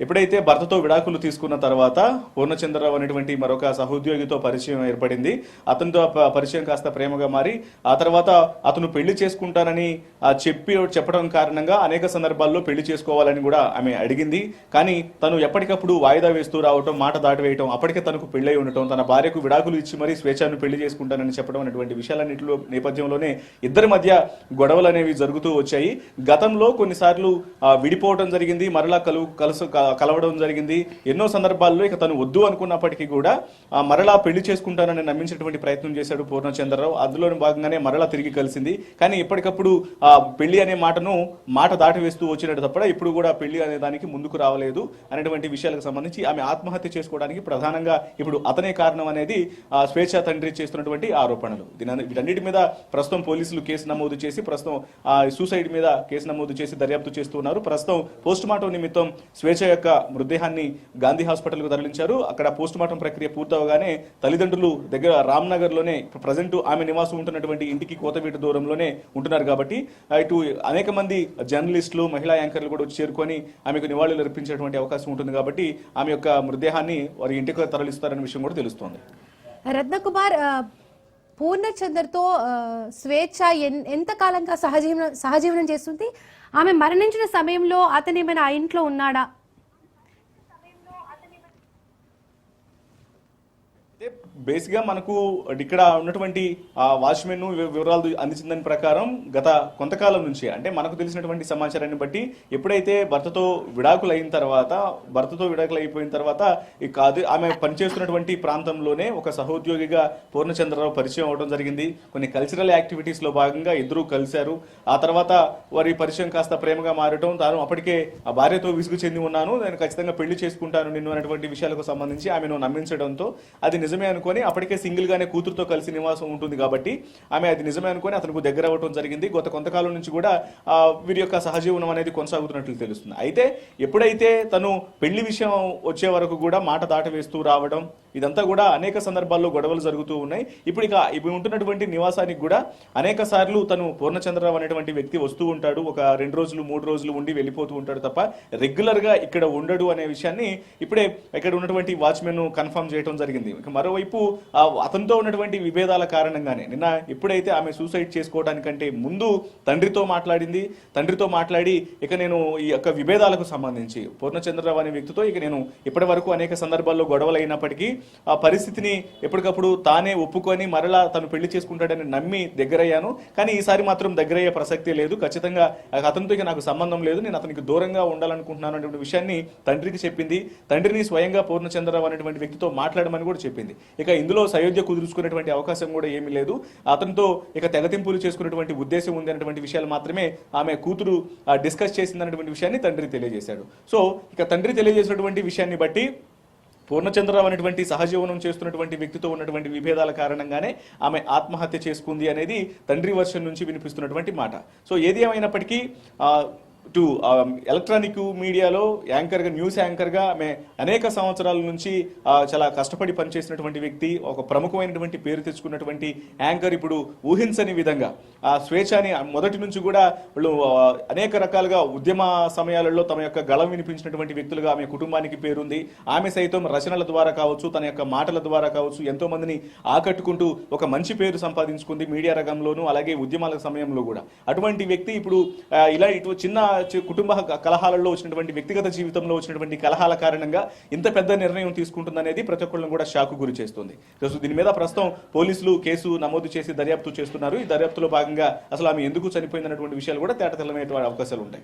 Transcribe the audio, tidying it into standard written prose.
ఎప్పుడైతే భర్తతో విడాకులు తీసుకున్న తర్వాత పూర్ణచంద్రరావు అనేటువంటి మరొక సహోద్యోగితో పరిచయం ఏర్పడింది. అతనితో పరిచయం కాస్త ప్రేమగా మారి ఆ తర్వాత అతను పెళ్లి చేసుకుంటానని చెప్పడం కారణంగా అనేక సందర్భాల్లో పెళ్లి చేసుకోవాలని కూడా ఆమె అడిగింది. కానీ తను ఎప్పటికప్పుడు వాయిదా వేస్తూ రావటం, మాట దాటివేయటం, అప్పటికే తనకు పెళ్లై ఉండటం, తన భార్యకు విడాకులు ఇచ్చి మరీ స్వేచ్ఛను పెళ్లి చేసుకుంటానని చెప్పడం అనేటువంటి విషయాలన్నింటిలో నేపథ్యంలోనే ఇద్దరి మధ్య గొడవలు అనేవి జరుగుతూ వచ్చాయి. గతంలో కొన్నిసార్లు విడిపోవడం జరిగింది, మరలా కలవడం జరిగింది. ఎన్నో సందర్భాల్లో ఇక తను వద్దు అనుకున్నప్పటికీ కూడా మరలా పెళ్లి చేసుకుంటానని నమ్మించేటువంటి ప్రయత్నం చేశాడు పూర్ణచంద్రరావు. అందులోని భాగంగానే మరలా తిరిగి కలిసింది. కానీ ఇప్పటికప్పుడు పెళ్లి అనే మాట దాటివేస్తూ వచ్చినట్టు తప్ప ఇప్పుడు కూడా పెళ్లి అనే దానికి ముందుకు రావలేదు అనేటువంటి విషయాలకు సంబంధించి ఆమె ఆత్మహత్య చేసుకోవడానికి ప్రధానంగా ఇప్పుడు అతనే కారణం అనేది స్వేచ్ఛ తండ్రి చేస్తున్నటువంటి ఆరోపణలు. వీటన్నిటి మీద ప్రస్తుతం పోలీసులు కేసు నమోదు చేసి ప్రస్తుతం సూసైడ్ మీద కేసు నమోదు చేసి దర్యాప్తు చేస్తున్నారు. ప్రస్తుతం పోస్ట్ మార్టం నిమిత్తం స్వేచ్ఛ యొక్క మృతదేహాన్ని గాంధీ హాస్పిటల్కు తరలించారు. అక్కడ పోస్ట్ మార్టం ప్రక్రియ పూర్తవగానే తల్లిదండ్రులు దగ్గర రామ్నగర్ లోనే ప్రజెంట్ ఆమె నివాసం ఉంటున్నటువంటి ఇంటికి కోతవీటి దూరంలోనే ఉంటున్నారు కాబట్టి ఇటు అనేక మంది జర్నలిస్టులు, మహిళా యాంకర్లు కూడా వచ్చి చేరుకొని ఆమెకు నివాళులు అర్పించేటువంటి అవకాశం ఉంటుంది కాబట్టి ఆమె యొక్క మృతదేహాన్ని వారి ఇంటికి తరలిస్తారనే విషయం కూడా తెలుస్తోంది. రత్నకుమార్, పూర్ణచంద్రతో స్వేచ్ఛ ఎంత కాలంగా సహజీవనం చేస్తుంది? ఆమె మరణించిన సమయంలో అతను ఏమైనా ఆ ఇంట్లో ఉన్నాడా? బేసిక్గా మనకు ఇక్కడ ఉన్నటువంటి వాచ్మెన్ వివరాలు అందించిన ప్రకారం గత కొంతకాలం నుంచి అంటే మనకు తెలిసినటువంటి సమాచారాన్ని బట్టి ఎప్పుడైతే భర్తతో విడాకులు అయిపోయిన తర్వాత ఆమె పనిచేస్తున్నటువంటి ప్రాంతంలోనే ఒక సహోద్యోగిగా పూర్ణచంద్రరావు పరిచయం అవడం జరిగింది. కొన్ని కల్చరల్ యాక్టివిటీస్ లో భాగంగా ఇద్దరు కలిశారు. ఆ తర్వాత వారి పరిచయం కాస్త ప్రేమగా మారటం, తాను అప్పటికే ఆ భార్యతో విసుగు చెంది ఉన్నాను, నేను ఖచ్చితంగా పెళ్లి చేసుకుంటాను నిన్ను అనేటువంటి విషయాలకు సంబంధించి ఆమెను నమ్మించడంతో అది నిజమే అనుకుని అప్పటికే సింగిల్ గానే కూతురుతో కలిసి నివాసం ఉంటుంది కాబట్టి ఆమె అది నిజమే అనుకుని అతనికి దగ్గర అవ్వడం జరిగింది. గత కొంతకాలం నుంచి కూడా వీరి యొక్క సహజీవనం అనేది కొనసాగుతున్నట్లు తెలుస్తుంది. అయితే ఎప్పుడైతే తను పెళ్లి విషయం వచ్చే వరకు కూడా మాట దాటవేస్తూ రావడం, ఇదంతా కూడా అనేక సందర్భాల్లో గొడవలు జరుగుతూ ఉన్నాయి. ఇప్పుడు ఉంటున్నటువంటి నివాసానికి కూడా అనేక సార్లు తను పూర్ణచంద్రరావు అనేటువంటి వ్యక్తి వస్తూ ఉంటాడు. ఒక 2 రోజులు 3 రోజులు ఉండి వెళ్ళిపోతూ ఉంటాడు తప్ప రెగ్యులర్ గా ఇక్కడ ఉండడు అనే విషయాన్ని ఇప్పుడే ఇక్కడ ఉన్నటువంటి వాచ్మెన్ కన్ఫర్మ్ చేయడం జరిగింది. మరోవైపు అతనితో ఉన్నటువంటి విభేదాల కారణంగానే నిన్న ఎప్పుడైతే ఆమె సూసైడ్ చేసుకోవడానికంటే ముందు తండ్రితో మాట్లాడి ఇక నేను ఈ యొక్క విభేదాలకు సంబంధించి పూర్ణచంద్రరావు అనే వ్యక్తితో ఇక నేను ఇప్పటి వరకు అనేక సందర్భాల్లో గొడవలు అయినప్పటికీ ఆ పరిస్థితిని ఎప్పటికప్పుడు తానే ఒప్పుకొని మరలా తను పెళ్లి చేసుకుంటాడని నమ్మి దగ్గరయ్యాను. కానీ ఈసారి మాత్రం దగ్గరయ్యే ప్రసక్తే లేదు, ఖచ్చితంగా అతనితో ఇక నాకు సంబంధం లేదు, నేను అతనికి దూరంగా ఉండాలనుకుంటున్నాను అనేటువంటి విషయాన్ని తండ్రికి చెప్పింది. తండ్రిని స్వయంగా పూర్ణచంద్రరావు అనేటువంటి వ్యక్తితో మాట్లాడమని కూడా చెప్పింది. ఇక ఇందులో సయోధ్య కుదుర్చుకునేటువంటి అవకాశం కూడా ఏమీ లేదు. అతనితో ఇక తెగతింపులు చేసుకునేటువంటి ఉద్దేశం ఉంది అనేటువంటి విషయాలు మాత్రమే ఆమె కూతురు డిస్కస్ చేసింది అనేటువంటి విషయాన్ని తండ్రి తెలియజేశాడు. సో ఇక తండ్రి తెలియజేసినటువంటి విషయాన్ని బట్టి పూర్ణచంద్రరావు అనేటువంటి సహజీవనం చేస్తున్నటువంటి వ్యక్తితో ఉన్నటువంటి విభేదాల కారణంగానే ఆమె ఆత్మహత్య చేసుకుంది అనేది తండ్రి వర్షన్ నుంచి వినిపిస్తున్నటువంటి మాట. సో ఏది ఏమైనప్పటికీ ఎలక్ట్రానిక్ మీడియాలో యాంకర్గా, న్యూస్ యాంకర్గా ఆమె అనేక సంవత్సరాల నుంచి చాలా కష్టపడి పనిచేసినటువంటి వ్యక్తి, ఒక ప్రముఖమైనటువంటి పేరు తెచ్చుకున్నటువంటి యాంకర్ ఇప్పుడు ఊహించని విధంగా ఆ స్వేచ్ఛని మొదటి నుంచి కూడా వాళ్ళు అనేక రకాలుగా ఉద్యమ సమయాలలో తమ యొక్క గళం వినిపించినటువంటి వ్యక్తులుగా ఆమె కుటుంబానికి పేరుంది. ఆమె సైతం రచనల ద్వారా కావచ్చు, తన యొక్క మాటల ద్వారా కావచ్చు ఎంతో మందిని ఆకట్టుకుంటూ ఒక మంచి పేరు సంపాదించుకుంది మీడియా రంగంలోనూ, అలాగే ఉద్యమాల సమయంలో కూడా. అటువంటి వ్యక్తి ఇప్పుడు ఇలా ఇటు చిన్న కుటుంబ కలహాలలో వచ్చినటువంటి వ్యక్తిగత జీవితంలో వచ్చినటువంటి కలహాల కారణంగా ఇంత పెద్ద నిర్ణయం తీసుకుంటుందనేది ప్రతి ఒక్కళ్ళని కూడా షాకు గురి చేస్తుంది. దీని మీద ప్రస్తుతం పోలీసులు కేసు నమోదు చేసి దర్యాప్తు చేస్తున్నారు. ఈ దర్యాప్తులో భాగంగా అసలు ఆమె ఎందుకు చనిపోయిందన్నటువంటి విషయాలు కూడా తేటతెల్లమయ్యే అవకాశాలు ఉంటాయి.